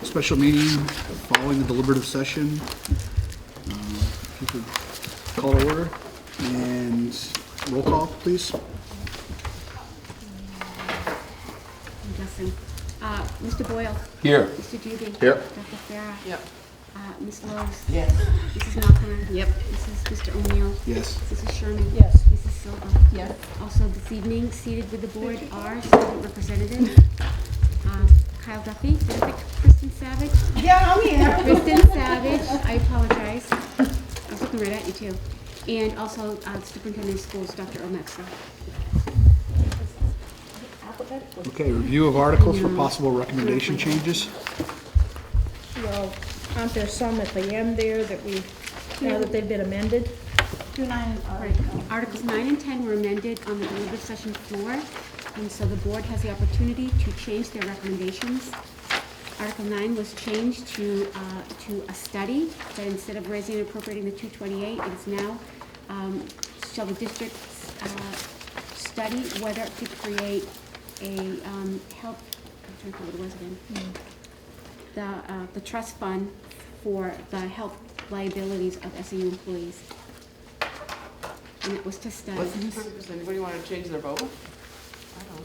special meeting following the deliberative session. If you could call to order and roll call, please. I'm guessing. Mr. Boyle. Here. Mr. Dugan. Here. Dr. Farah. Yep. Ms. Lowe's. Yes. Mrs. Malcolm. Yep. Mr. O'Neill. Yes. Mrs. Sherman. Yes. Mrs. Silva. Yes. Also this evening, seated with the board are student representatives. Kyle Duffy, did I pick Kristen Savage? Yeah, I'm here. Kristen Savage, I apologize. I was looking right at you too. And also Superintendent of Schools, Dr. Omexler. Okay, review of articles for possible recommendation changes. Well, aren't there some at the end there that we, now that they've been amended? Right. Articles 9 and 10 were amended on the deliberative session floor, and so the board has the opportunity to change their recommendations. Article 9 was changed to a study, that instead of raising and appropriating the 228, it is now, shall the district study whether to create a health, I'm trying to think what it was again. The trust fund for the health liabilities of SAU employees. And it was to study. Does anybody want to change their vote?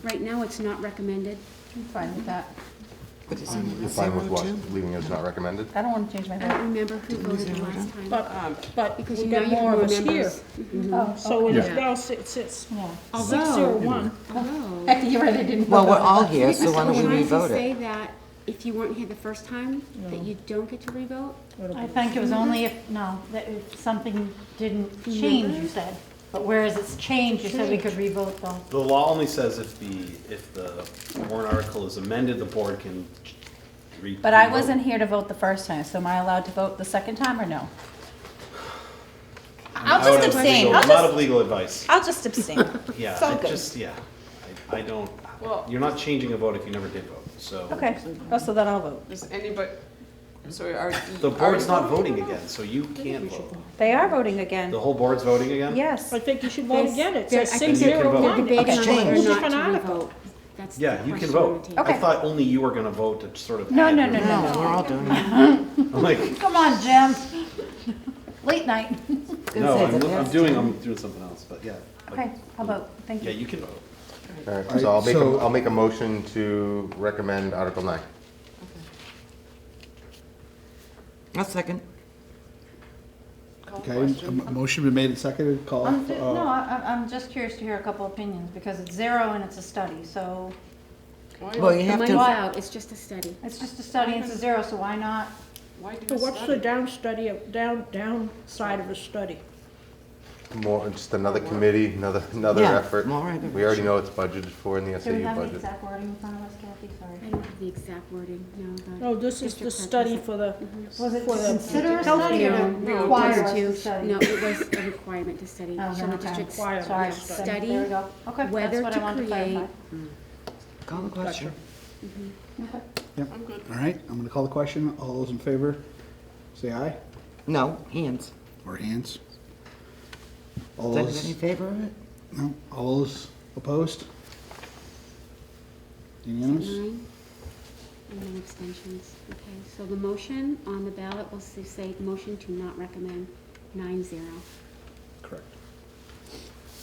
Right now, it's not recommended. I'm fine with that. You're fine with what? Leaving it as not recommended? I don't want to change my I don't vote. remember who voted the last time. But Because we you know got you have more of more us here. members. Oh, So it is Yeah. now, it sits yeah. 601. Although, Heck, you're right, I didn't. Well, vote we're on all that. here, so why don't we trying to revote say it? that if you weren't here the first time, that you don't get to revote? I think it was only if, no, that if something didn't change, you said. But whereas it's changed, you said we could revote though. The law only says if the warrant article is amended, the board can But I wasn't here to vote the first time, so am I allowed to vote the second time or no? I'll just abstain. A lot of legal advice. I'll just abstain. Yeah, all I good. just, yeah. I don't, Well- you're not changing a vote if you never did vote, so. Okay, oh, so then I'll vote. Does anybody, so are. The board's not voting again, so you can't vote. They are voting again. The whole board's voting again? Yes. I think you should vote again. It says I think 601. they're debating on whether or Exchange. not Different to article. revote. That's the Yeah, you can question vote. on the table. I Okay. thought only you were gonna vote to sort of. No, add no, your no, vote. no, No, we're all doing it. I'm like, Come on, Jim. Late night. no, I'm doing something else, but yeah. Okay, I'll vote. Thank Yeah, you. you can vote. All right, All so right, so- I'll make a motion to recommend Article 9. A second. Okay, a motion been made and seconded, call. No, I'm just curious to hear a couple opinions, because it's 0 and it's a study, so Well, you The have money's to, out, it's just a study. it's just a study, it's a 0, so why not? Why do So a what's the study? downside of a study? More, just another committee, another Yeah, effort. more regular. We already know it's budgeted for in the Do we SAU have the budget. exact wording in front of us, Kathy? I Sorry. don't have the exact wording, no. No, this is the district study has it. for the, Was it For to the consider a health study or care. to No, require just us to to- study? No, it was a requirement to study. Oh, Shall then the okay. district Require. Sorry, study there we go. Okay, whether that's what to I wanted to create- clarify. call the question. Yep. I'm good. All right, I'm gonna call the question. All those in favor, say aye, No, hands. or hands. All Is anybody in those, favor of it? no, all those opposed? Unanimous? 9, and no abstentions. Okay, so the motion on the ballot will say motion to not recommend 9-0. Correct.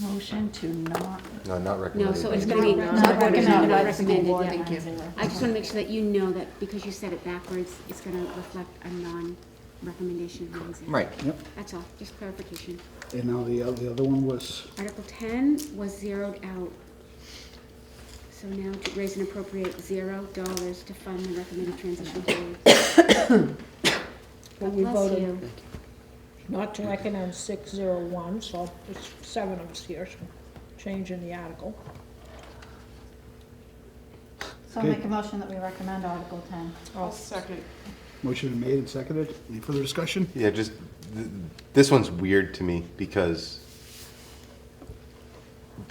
Motion to not. No, not No, recommended. so it's gonna be Not not recommended recommended, by not the school recommended, board. yeah. Thank you. I just wanna make sure that you know that because you said it backwards, it's gonna reflect a non-recommendation of 9-0. Right. Yep, That's all, just clarification. and now the other one was, Article 10 was zeroed out. So now to raise and appropriate $0 to fund the recommended transition period. Well, God we bless voted you. not to recommend 601, so it's 7 of us here, so change in the article. So I'll make a motion that we recommend Article 10. I'll second. motion been made and seconded. Any further discussion? Yeah, just, this one's weird to me because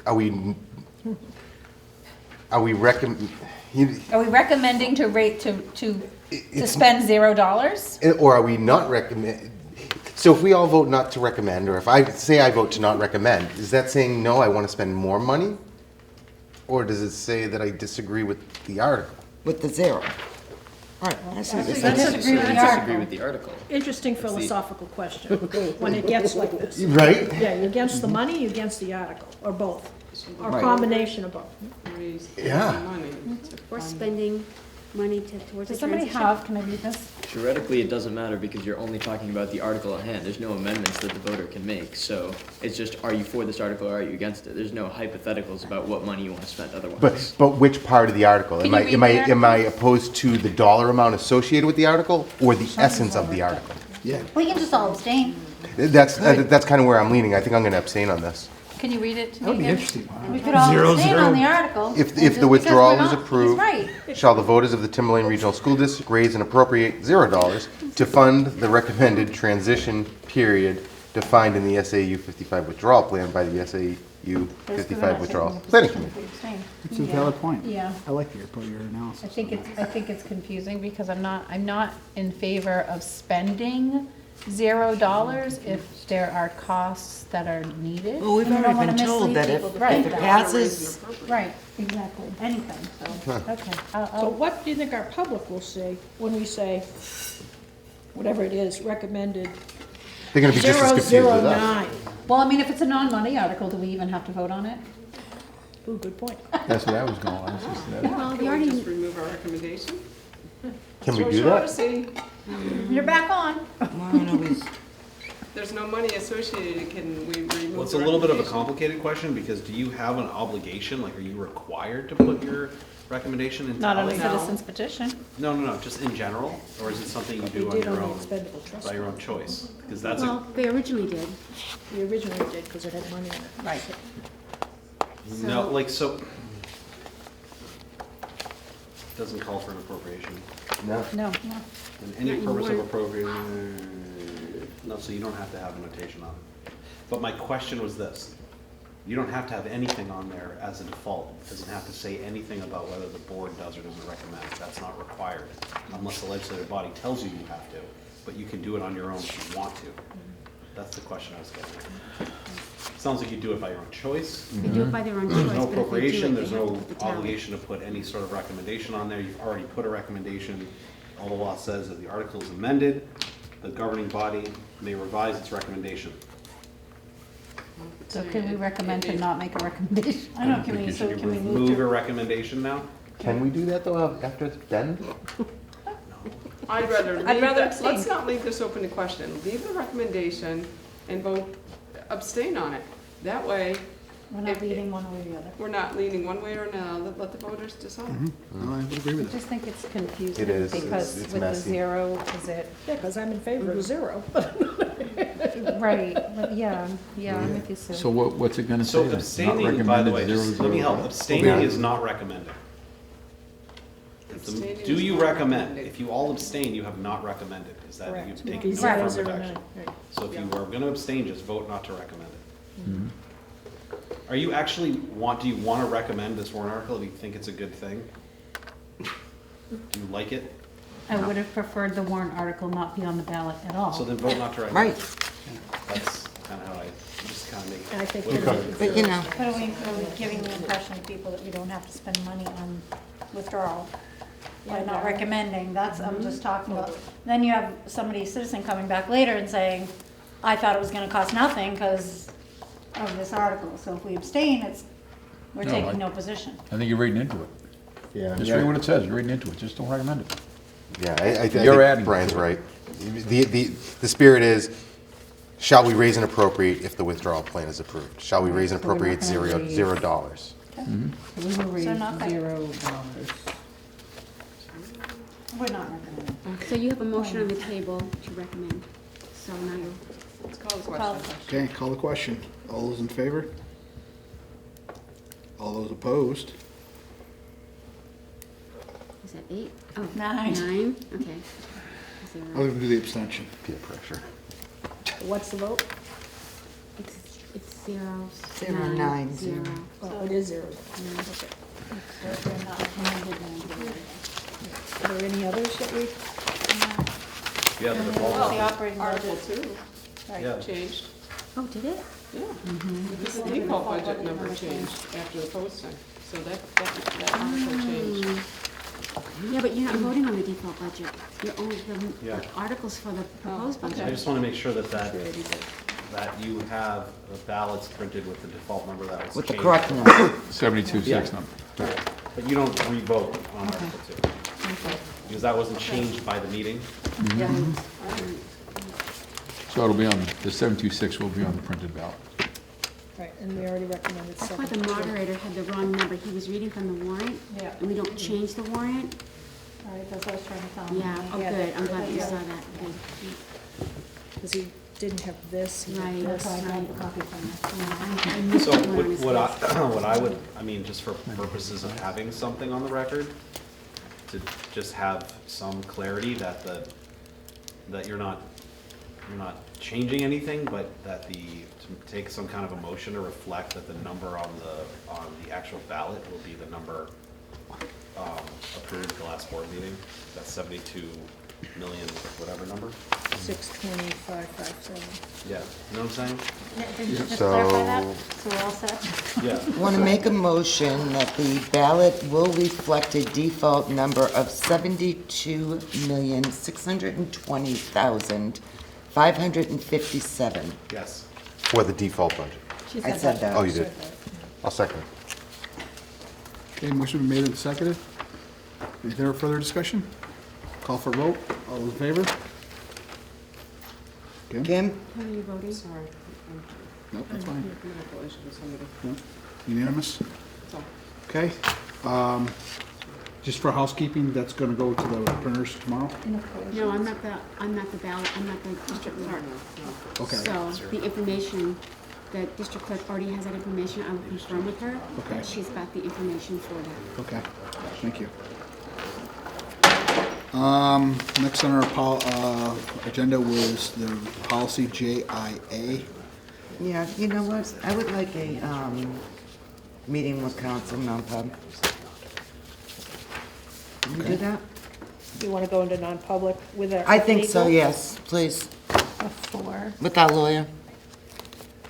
are we recommend, Are we recommending to rate, to spend $0? or are we not recommend? So if we all vote not to recommend, or if I say I vote to not recommend, is that saying, no, I want to spend more money? Or does it say that I disagree with the article? With the 0. All right, I see this. I disagree with the I disagree article. with the article. Interesting philosophical question, when it gets like this. Right? Yeah, you against the money, you against the article, or both, or Right. combination of both. Raise Yeah. money to We're fund- spending money towards the Does somebody transition. have, can I read this? Theoretically, it doesn't matter because you're only talking about the article at hand. There's no amendments that the voter can make. So it's just, are you for this article or are you against it? There's no hypotheticals about what money you want to spend otherwise. But which part of the article? Can Am you I, read am the I, am I article? opposed to the dollar amount associated with the article or the essence of the article? Yeah. We can just all abstain. That's kind of where I'm leaning. I think I'm gonna abstain on this. Can you read it to That would me be again? interesting. Wow. We could all Zero, abstain zero. on the article. If Because the we're withdrawal not- is approved, He's right. shall the voters of the Timberlane Regional School District raise and appropriate $0 to fund the recommended transition period defined in the SAU 55 withdrawal plan by the SAU There's 55 not withdrawal taking a planning position committee. if we abstain. It's a valid point. Yeah. I like your analysis. I think it's confusing because I'm not in favor of spending $0 if there are costs that are needed. Well, we've And you don't already wanna been told mislead that people. if Right, it passes, right, exactly, anything, so, okay. So what do you think our public will say when we say, whatever it is, recommended They're gonna be just as confused with us. 009? Well, I mean, if it's a non-money article, do we even have to vote on it? Ooh, good point. That's what I was going, I was just, Well, Can we we already, just remove our recommendation? Can we So do that? Shaughnessy, You're back on. Mine always, there's no money associated, can we remove? Well, it's a the little bit of a recommendation? complicated question, because do you have an obligation, like, are you required to put your recommendation in Not on a tally? citizen's petition. No, just in general, or is it something you We do on did your on the own, expendable trust. by your own choice? Because that's a, well, they originally did. We originally did, because it had money in it. Right. no, So- like, so, doesn't call for an appropriation. No. No, no. And any Not purpose of anymore. appropriation, no, so you don't have to have a notation on it. But my question was this, you don't have to have anything on there as a default. It doesn't have to say anything about whether the board does or doesn't recommend. That's not required, unless the legislative body tells you you have to. But you can do it on your own if you want to. That's the question I was getting at. Sounds like you do it by your own choice. They do it by their own choice, There's but no if they do appropriation, it, there's they have no to put the tally. obligation to put any sort of recommendation on there. You've already put a recommendation. All the law says that the article is amended, the governing body may revise its recommendation. So can we recommend to not make a recommendation? I know, can we, so Should can we you move remove to? a recommendation now? Can we do that though after it's done? I'd rather leave I'd rather that, abstain. let's not leave this open to question. Leave the recommendation and vote, abstain on it. That way, We're not leading one way or the other. we're not leaning one way or another, let the voters decide. No, I would agree I with that. just think it's confusing. It is. Because It's with the messy. 0, is it, Yeah, because I'm in favor of 0. right, but yeah, I'm with you, Sue. so what's it gonna say So then? Not abstaining, by the way, recommended, just 0, let me 0. help, abstaining is not recommending. If the- Abstaining Do is you not recommend? recommending. If you all abstain, you have not recommended, is that Correct. you've It'd taken be no 0, affirmative 0, action. 9, right. So if you are gonna abstain, just vote not to recommend it. Mhm. Are you actually do you wanna recommend this warrant article? Do you think it's a good thing? Do you like it? I would have preferred the warrant article not be on the ballot at all. So then vote not to recommend. right, That's kinda how I just kinda make. And I think what we're you- making but you know, But are we giving the impression to people that we don't have to spend money on withdrawal by not recommending? That's, I'm just talking about. Then you have somebody, citizen coming back later and saying, I thought it was gonna cost nothing because of this article. So if we abstain, we're No, taking no position. I think you're reading into it. Yeah. Just read what it says, you're reading into it, just don't recommend it. Yeah, I think You're adding Brian's to it. right. The spirit is, shall we raise and appropriate if the withdrawal plan is approved? Shall we raise and So we're not appropriate gonna raise- $0? We will raise So not that- $0. We're not recommending. So you have a motion on the table to recommend. So now you're, Let's call the Call question. Okay, call the question. All those in favor? All those opposed? is that 8? Oh, 9. 9, okay. I'm 0. going to do the abstention. Peer pressure. What's the vote? It's 0, 0, 9, 9, 0. Oh, it is 0. So if we're not recommended, then we're- Are there any others that we, Yeah, the Well, default. the operating Article budget. 2 Yeah. changed, Oh, did it? yeah. The default budget number changed after the posting, so that article changed. Yeah, but you're not voting on the default budget. You're only Yeah. the articles for the proposed I budget. just wanna make sure that you have the ballots printed with the default number that was With the changed. correct number. 72.6 Yeah. number. But you don't re-vote on Article 2. Because that wasn't changed by the meeting. So it'll be on, the 726 will be on the printed ballot. Right, and we already recommended That's why seven. the moderator had the wrong number. He was reading from the warrant, Yeah. and we don't change the warrant. All right, that's what I was trying to tell him. Yeah, oh, Yeah, good. I'm glad you yeah. saw that. Good. Because he didn't have this. he had Right, this. That's why I right. grabbed the copy from you. Yeah, I missed So the one on his what list. what I would, I mean, just for purposes of having something on the record, to just have some clarity that that you're not changing anything, but that to take some kind of a motion to reflect that the number on the actual ballot will be the number approved at the last board meeting, that's 72 million, whatever number. 620,557. Yeah, you know what I'm saying? Didn't you just So- clarify that? So we're all set? Yeah. Want to make a motion that the ballot will reflect a default number of 72,620,557. Yes. For the default budget. She I said that. Oh, you did. I'll second. Okay, motion been made and seconded. Is there further discussion? Call for vote. All those in favor? Kim? Kim? How are you voting? Sorry. Nope, that's fine. Manipulation with somebody. No? Unanimous? That's all. Okay. Just for housekeeping, that's gonna go to the printers tomorrow? No, I'm not the ballot, I'm not the district clerk. Okay. So the information, the district clerk already has that information. I will confirm with her Okay. that she's got the information for that. Okay, thank you. Next on our agenda was the policy JIA. Yeah, you know what? I would like a, meeting with council, non-pub. Can you do that? You want to go into non-public with our. I think so, legal? yes, please. Before. With our lawyer.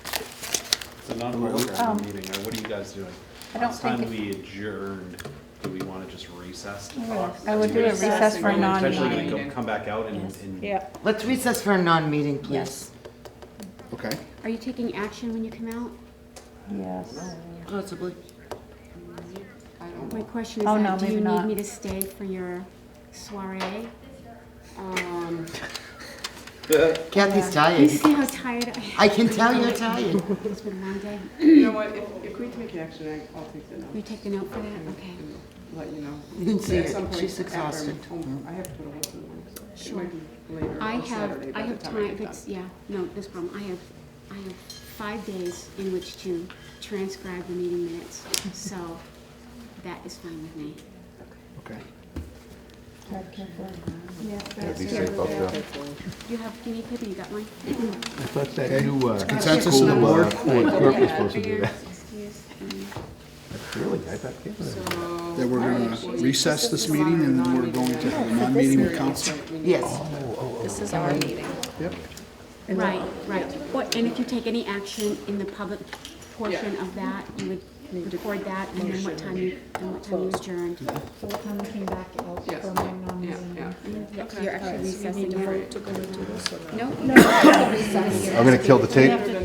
It's a non-program meeting, or what are you guys doing? I don't Last time think we adjourned, do we want to just recess to talk? I would do a recess for a Potentially non-meeting. gonna come back out and, Yes. and Yeah, Let's recess for a non-meeting, please. Yes. Okay. Are you taking action when you come out? Yes. Possibly. My question is Oh, that, no, do you maybe need not. me to stay for your soiree? Kathy's You tired. see how tired I am? I can tell you're tired. It's been a long day. You know what, if we take action, I'll take the note. You take the note for that? Okay. And let you know. You can see At it. some point She's after I'm exhausted. home. I have to go to work in the morning, so it Sure. might be later I on Saturday have by the time, time I if get it's, done. yeah, no, no problem. I have 5 days in which to transcribe the meeting minutes, so that is fine with me. Okay. Be safe out there. You have, do you need paper? You got mine? I thought that new, Consensus of the board? clerk was supposed to do that. Excuse me. Really? I thought Kim was. That we're gonna recess this meeting and then we're going to have a non-meeting with council? Yes. this is our meeting. Yep. Right, right. And if you take any action in the public portion of that, you would record that and then what time you adjourned. So what time we came back out Yes. for my Yeah, non-meeting? yeah. Yes, you're actually recessing. To go into this or not? No, no. I'm gonna kill the tape. Yeah.